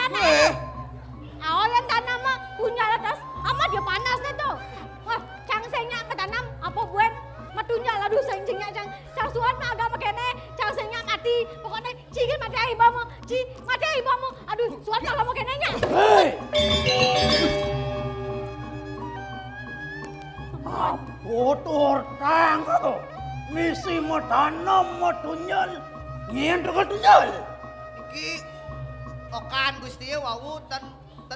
tanah. Awalan tanam mah punya atas, amat dia panas deh tuh. Wah, cang senya ke tanam apa buat? Matunya lah duh sengnya cang suan mah agak makene, cang senya mati. Pokoknya cingin mati aibamu, mati aibamu. Aduh, suan kalau makene nya. Hei. Apotor tanggo. Misi mau tanam mau tunyal. Nyen tunyal. Iki okan Gusti wau dan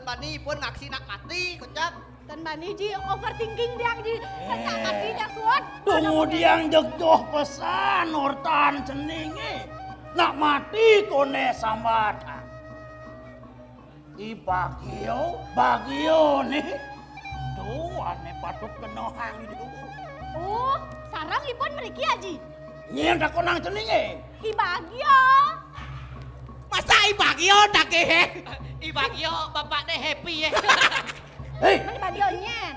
bani pun ngaksi nak mati kocak. Dan bani ji overthinking dia ji. Nak mati dia suan. Tunggu diang jegjoh pesan hortan ceningi. Nak mati kone sambata. I bagio nih. Tuh aneh patut kenohang itu. Oh, sarang ipun meriki aji. Nyen tak konang ceningi. Ibagio. Masa ibagio tak kehe? Ibagio bapak deh happy ya. Hei. Mana bagio nyen?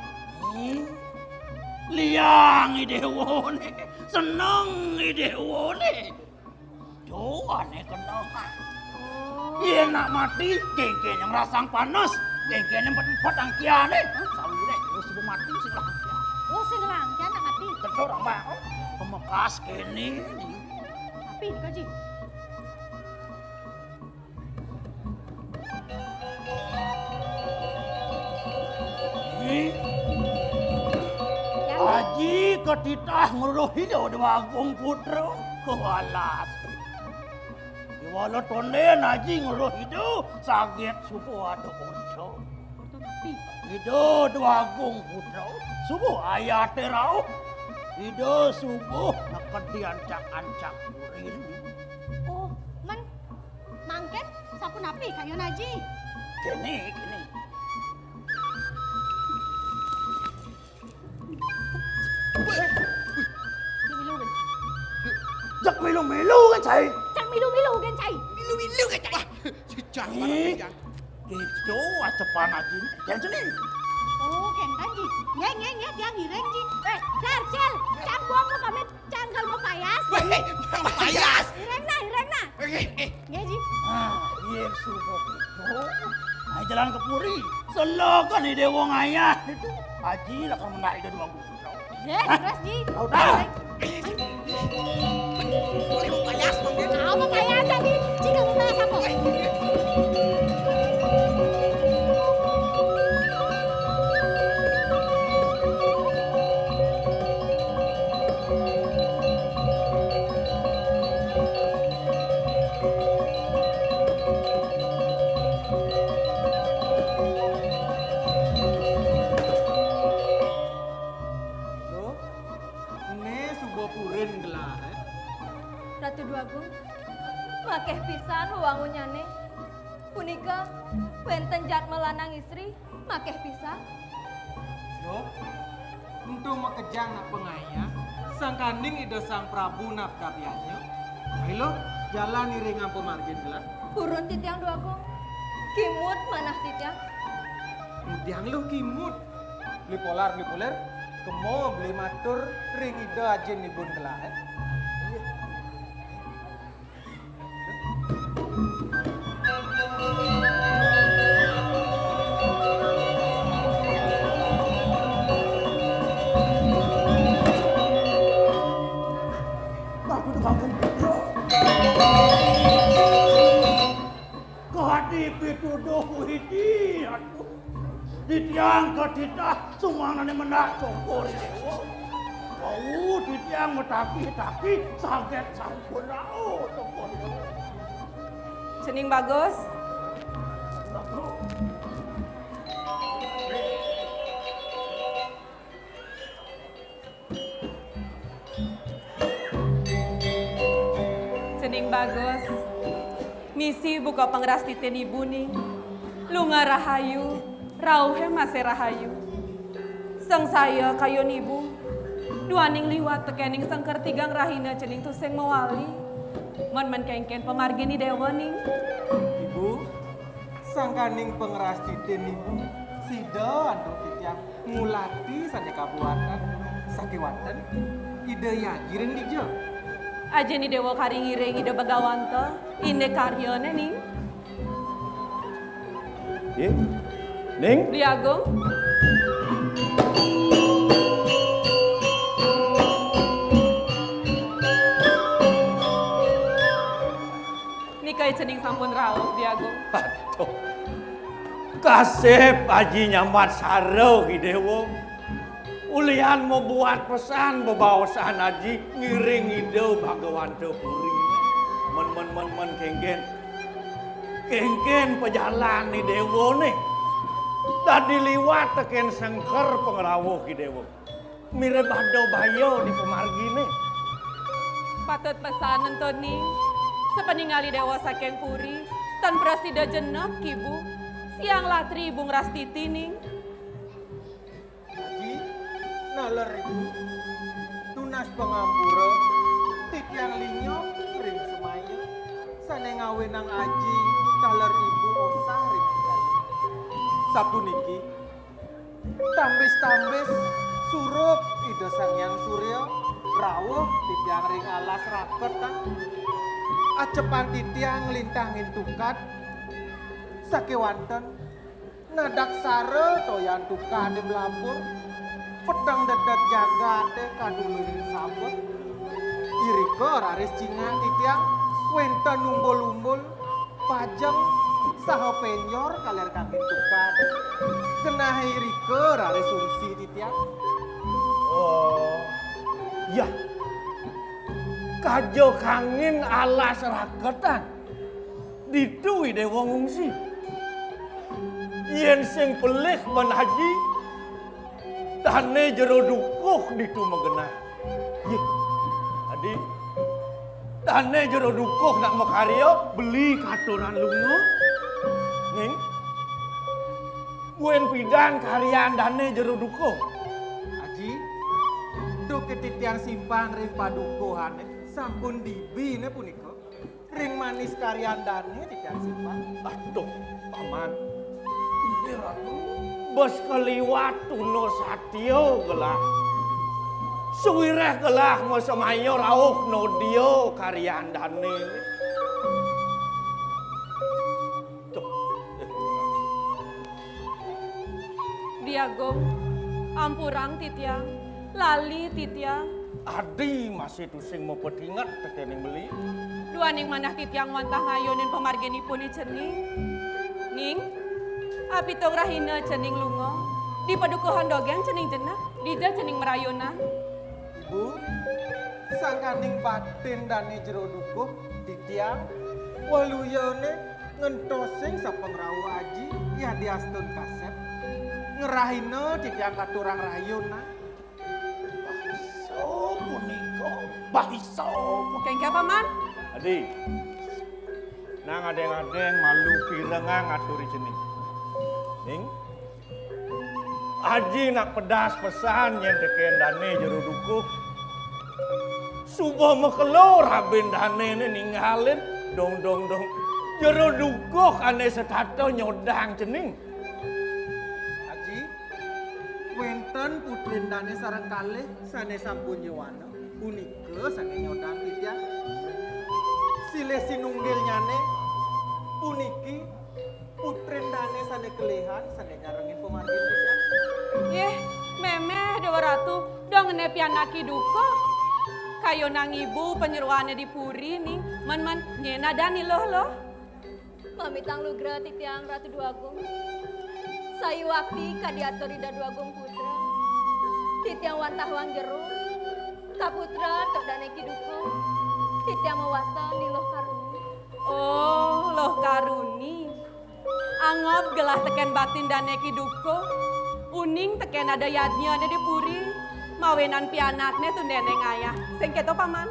Liang idewone, seneng idewone. Tuh aneh kenohang. Iya nak mati, genggen yang rasang panas, genggen yang empat angkiane. Sawire, terus ibu mati sih lah. Oh, segelang kan nak mati. Ketor mbak, pemekas kene. Tapi kaji. Haji ketitah ngeruhi jauh Agung Putra kewalas. Iwala tonden haji ngeruhi jauh sakit subuh ada unco. Ido Agung Putra subuh ayat terau. Ido subuh nak diancak-ancak kurin. Oh, mangket sapu napi kayu naji. Kini. Milu-milu. Jak milu-milu kan cai. Cang milu-milu kan cai. Milu kan cak. Cicak Ih. mana Itu acepan aja nih. Jangan sini. Oh, kan ji. Nye dia ngireng ji. Cel. Cang buang mau pamit cang kalau mau payas. Weh, payas. Ireng na. Nye ji. Iya subuh itu. Ay jalan ke Puri. Selokan ide wong ayah itu. Haji lah kan menarik dari Agung Putra. Terus ji. Tahu dah. Boleh mau payas mungkin. Apa payas ji? Jika mau payas apa? Ratu Duagung, makeh pisan wangunyane. Punika wenten jatme lanang istri, makeh pisan. Yo, untuk makejang nak pengaya, sang kanding ida sang Prabu nafkatiannya. Ayo jalan iringan pemargin gelas. Purun titiang Duagung, kimut manah titiang. Mudiang lo kimut, beli polar, kemo beli matur ring ida ajen ibun gelas. Aku tuh Agung Putra. Kehati pituduh widi. Aduh. Ditiang ketitah sumanane menak cokor dewa. Kau ditiang metaki-taki saget sampurau cokor dewa. Cening bagus. Cening bagus. Misi buka pengeras titen ibu nih. Lunga rahayu, rauhe masih rahayu. Sang saya kayon ibu. Duaning liwat tekening sengker tigang rahina cening tuseng mawali. Mon kengken pemargini dewa ning. Ibu, sang kaning pengeras titin ibu, sida anduk titiang ngulati saja kabuatan, sakiwatan, ide yagiren dijo. Aja ni dewa karing ireng ide bagawanta, inde karyone ning. Nggih. Ning, Dwi Agung. Nikai cening sampun rawuh Dwi Agung. aduh. Kasep Aji Nyambat Saro Ki Dewo. Ulian mau buat pesan bebawasan Aji ngiring ide Bhagawanto Puri. Men kengken. Kengken pejalan ni Dewo nih. Tadi liwat teken sengker pengrawuh Ki Dewo. Mirip bado bayo di pemargi nih. Patut pesan Antoni. Sepeningali Dewa Saking Puri. Tan Prasida jenek Ibu. Siang latri Ibu Ngrastiti ning. Haji, nalar ibu. Tunas pengampura, titiang linyok, ring semaya. Sane ngawinang aji, nalar ibu osah ring kali. Sapuniki, tambis-tambis, surup ida sang yang surya, rawuh titiang ring alas rapet kan. Acepang titiang lintangin tukat, sakewanten nadak sare toyan tukan di belapur pedang dedet jagate kadulurin sabet irike raris cingang titiang wenten umbul-umbul pajeng saha penyor kaler kangin tukan genah irike raris ungsi titiang. Oh, ya. Kajo kangin alas raketan. Ditu Dewa ngungsi. Yen sing pelih ban haji. Tane jero dukuh ditu mengenah. Yeh. Adi. Tane jero dukuh nak makarya beli katuran lunga. Ning. Buen pidan karyaan dane jero dukuh. Haji, do ketitiang simpang ring padukuhane sampun dibine punika. Ring manis karyandane titiang simpang. Aduh, paman. Ini ratu. Bos keliwat tuno satyo gelah. Suwireh gelah mo semayo rauh nodio karyandane. Tuh. Dwi Agung. Ampurang titiang. Lali titiang. Adi masih tusing mau petingat tekening beli. Duaning manah titiang wantah ngayonin pemargenipun cening. Ning, api tong rahina cening lungo. Di padukuhan dogeng cening jenak, dida cening merayonan. Ibu, sangkaning batin dane jero dukuh titiang waluyane ngentosing sapengrawu aji ya diastun kasep. Ngerahina titiang katurang rayona. So puniko, bahiso. Kengke paman? Adi, nang adeng-adeng malu pirengang ngaturi jening. Ning, Aji nak pedas pesan yang teken dane jero dukuh. Subuh mekelo rabin dane ini ninggalin dong. Jero dukuh ane setato nyodang jening. Haji, wenten putrin dane sareng kalih sane sampun nyewana. Punike sane nyodang titiang. Silih sinunggil nyane puniki putrin dane sane kelehan sane nyarengin pemargin titiang. Yeh, memeh Dewa Ratu, dong nepianaki duko. Kayo nang ibu penyeruannya di puri nih, man nyena dani loh. Mamitang lugra titiang Ratu Dua Agung. Sayu wakti kadiatur Ida Dua Agung putra. Titiang wantah wang jeru. Kaputra tok daneki duko. Titiang mewasta di loh karuni. Oh, loh karuni. Angop gelah teken batin daneki duko. Uning teken ada yadnya ada di puri. Mawenan pianatnya tuh neneng ayah. Sengketo paman.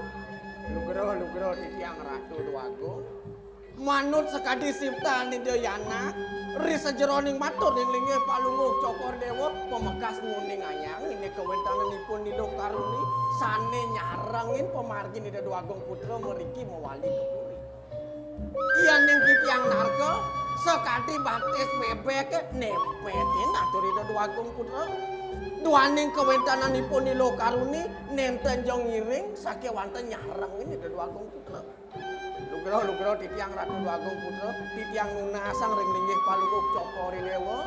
Lugro titiang Ratu Dua Agung. Manut sekadi sipta nidayana. Ri sejeroning matur ning linge palungguh Cokor Dewa pemekas nguning ayang ini kewentananipun Nido Karuni sane nyarengin pemargin Ida Dua Agung putra meriki mewali ke puri. Iya ning titiang narko sekadi baptis bebek nempetin atur Ida Dua Agung putra. Duaning kewentananipun Nido Karuni nenten jong ngiring sakewanten nyarengin Ida Dua Agung putra. lugro titiang Ratu Agung Putra titiang nunasang ring linggih palungguh Cokor Dewa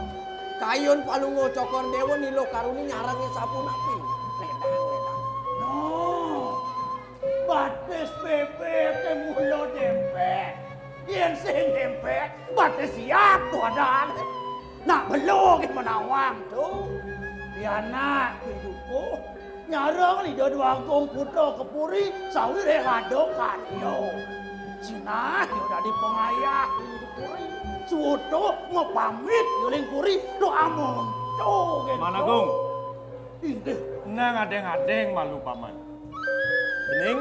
kayun palungguh Cokor Dewa nilo karuni nyarangi sapu napi ledang No, batis bebek ke mulo dempet. Yen sing dempet, batis siap tu ada. Nak belum ke menawang tu. Diana kehidupu, nyarang ni dua Agung Putra Kepuri, sawi rehado karyo. Cina yo dah dipengayah di Kepuri. Suto ngepamit yuling Puri do amon. Tu gitu. Managung. Indeh. Nang adeng-adeng malu paman. Bening.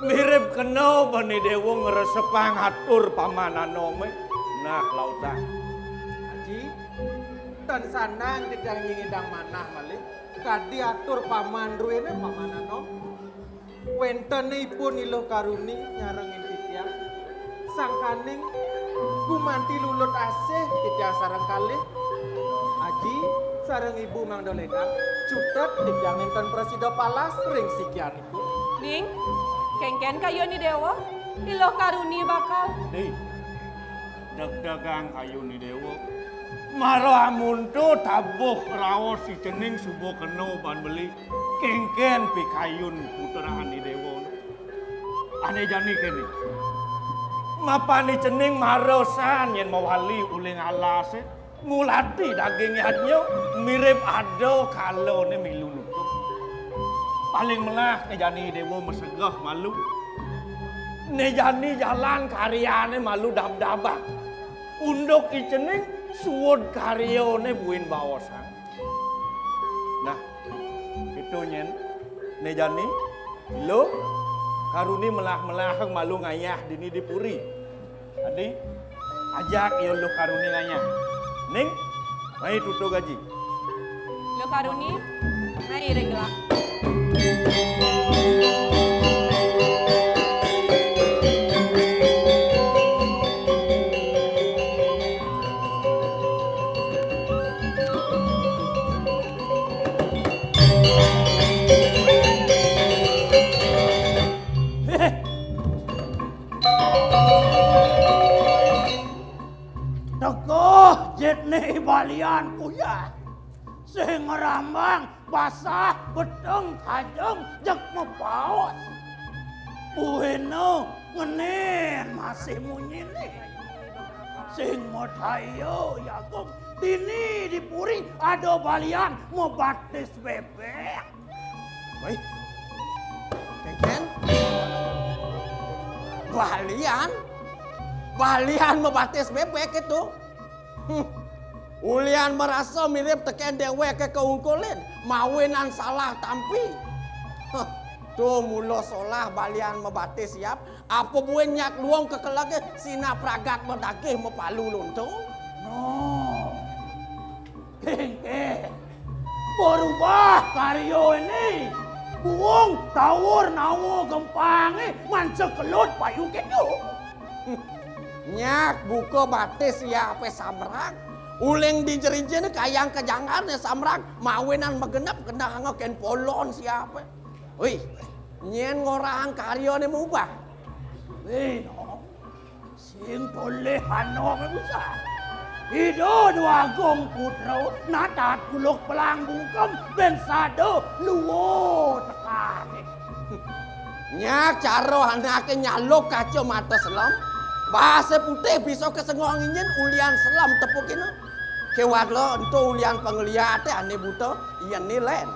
Mirip kena bani dewa ngeresepang atur pamanan nome. Nah lautan. Haji, dan sanang tidak ngidang manah malih. Kadi atur paman ruene pamanano. Wentenipun iluh karuni nyarengin titiang. Sangkaning gumanti lulut asih titiang sareng kalih. Haji, sareng ibu Mang Doledang, cutet titiang enten presida palas ring sikianipun. Ning, kengken kayo ni Dewa, iloh karuni bakal. Nih. Deg-degang kayu ni dewa. Maro amuntu tabuh raos si cening subuh keno ban beli. Kengken pikayun puteraan ni dewa. Ane jani kene. Mapani cening marosan yen mawali uling alase. Ngulati daging hadnya mirip ado kalau ne milu nutup. Paling melah nejani dewa mesegah malu. Nejani jalan karyane malu dab-dabak. Undok icening suwod karyone buin bawasan. Nah, itu nyen nejani lo karuni melah-melah malu ngayah dini dipuri. Tadi ajak yo lo karuni ngayah. Ning, mai tutu gaji. Iloh karuni, na iring lah. Teguh jetne balian kuya. Sing ngerambang basah bedeng kajeng jek mepaos. Buheno ngenen masih munyini. Sing motayo yakum tini dipuri ada balian mau batis bebek. baik kengken Balian membatis bebek itu. Ulian merasa mirip teken dewek ke keungkulin. Mawinan salah tampi. Tuh mula solah balian membatis siap. Apa buin nyak luang ke kelage sina pragat mendakih mepalu luntung. No. Kengke. Berubah karyo ini. Buong tawur nawo gempangi mancek kelut payung kedu. Nyak buka batis ya apa samrak. Uling di jerinjin kayang kejangan ya samrak. Mawinan megenap kena hangoken polon siapa. Wih, nyen ngorang karyo ni mubah. Wih no. Sing boleh hano bisa. Hidup dua Agung Putra natat puluk pelang bungkem ben sado luwo tekane. Nyak caro anake nyaluk kaco mata selam. Bahasa putih bisa kesengong ingin ulian selam tepukin. Kewat lo untuk ulian penglihatan ane buta iya nilen.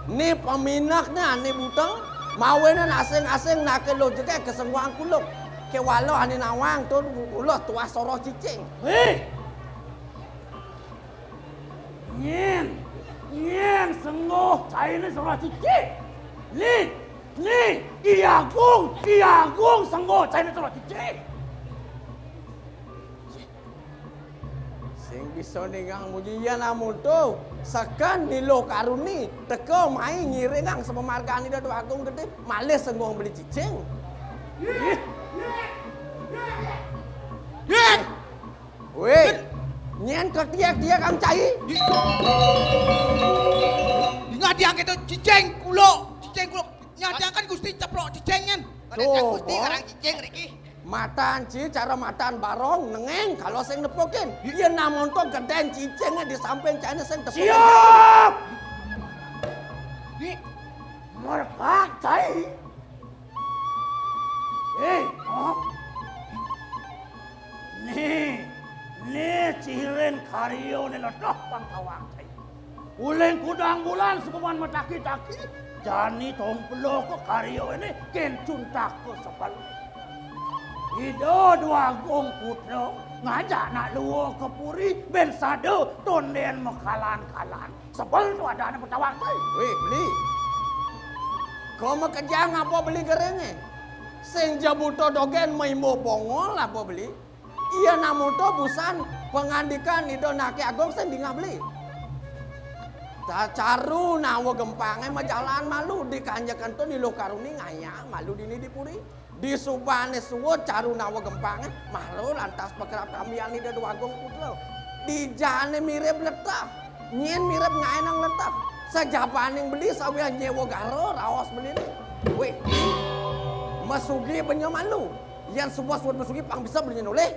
Ni peminaknya ane buta. Mawenan asing-asing nak lo juga kesengong kuluk. Kewat lo ane nawang tuh ulo tua soro cicing. Hei! Nyen sengoh cai ni surah cicik. Ni, Iagung sengoh cai ni surah cicik. Sing bisa ningang mujian amun tu sekan nilo karuni teko mai ngiringang sepemargaan ida dua Agung gede malih sengong beli cicing. Weh, nyen ketiak-tiak kang cai. Ingat diangkat itu cicing kulo. Nyadiangkan Gusti ceplok cicengen. Kada cang Gusti karang cicing riki. Matan ci cara matan barong nengeng kalau sing nepokin. Iya namun to geden cicingnya di samping cana sing tepokin. Siap! Merkatai. Oh. Nih cihirin karyo ni ledoh bang tawang cai. Uleng kudang bulan sepaman mataki-taki. Jani tong pelo ko karyo ini kencun tako sepal. Ido dua gong putra ngajak nak luo ke puri ben sado tonden mekalan-kalan. Sebel tu ada anak petawang cai. Wih beli. Kau mau kejang apa beli gerengnya? Sing jabuto dogen maimo pongol apa beli? Iya namun to busan pengandikan itu naki agong sing dingah beli. Caru nawa gempangnya majalan malu dikanjakan tuh di lokaruni ngaya malu dini dipuri. Di subane suwo caru nawa gempangnya malu lantas pekerap kamian ini dua agong putlo. Di jane mirip letak, nyen mirip ngainang letak. Sejapaning beli sawian nyewa garo rawas beli nih. Wih, masugi penyo malu. Yang sebuah suat masugi pang bisa beli noleh.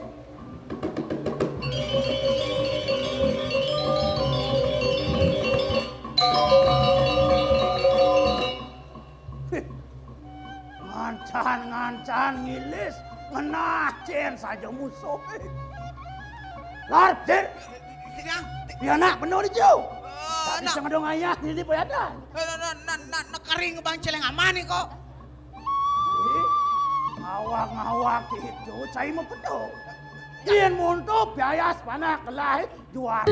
Ngancan ngilis ngenacen saja musuh. Lardir, Tiang. ya nak penuh di jauh. Tak bisa ngedong ayah ini payadan. Kering bang celeng aman nih kok. Ngawak-ngawak itu saya mau penuh. Ian muntuk biaya sepanak kelai jual.